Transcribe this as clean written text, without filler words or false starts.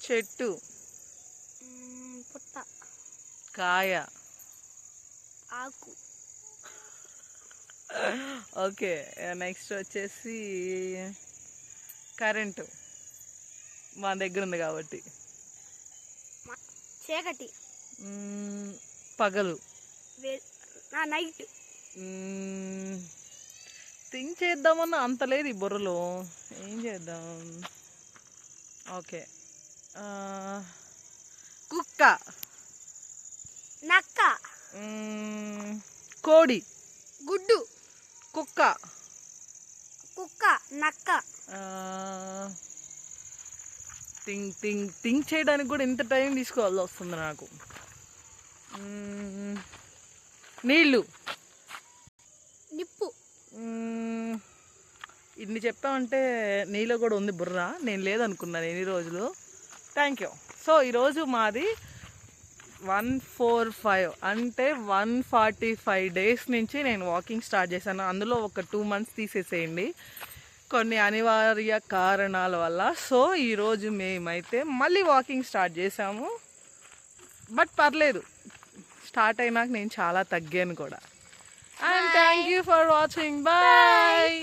చెట్టు, పుట్ట, కాయ, ఆకు. ఓకే. నెక్స్ట్ వచ్చేసి కరెంటు, మా దగ్గర ఉంది కాబట్టి. చీకటి, పగలు, నైట్. థింక్ చేద్దామన్నా అంత లేదు ఈ బుర్రలో. ఏం చేద్దాం? ఓకే. కుక్క, నక్క, కోడి, గుడ్డు, కుక్క, కుక్క, నక్క. థింక్ చేయడానికి కూడా ఇంత టైం తీసుకోవాల్సి వస్తుంది నాకు. నీళ్ళు, నిప్పు. ఇన్ని చెప్పామంటే నీలో కూడా ఉంది బుర్ర. నేను లేదనుకున్నాను ఎన్ని రోజులు. Thank you. సో ఈరోజు మాది 145 అంటే 145 డేస్ నుంచి నేను వాకింగ్ స్టార్ట్ చేశాను. అందులో ఒక 2 months తీసేసేయండి కొన్ని అనివార్య కారణాల వల్ల. సో ఈరోజు మేమైతే మళ్ళీ వాకింగ్ స్టార్ట్ చేసాము. బట్ పర్లేదు, స్టార్ట్ అయినాక నేను చాలా తగ్గాను కూడా. And thank you for watching. Bye.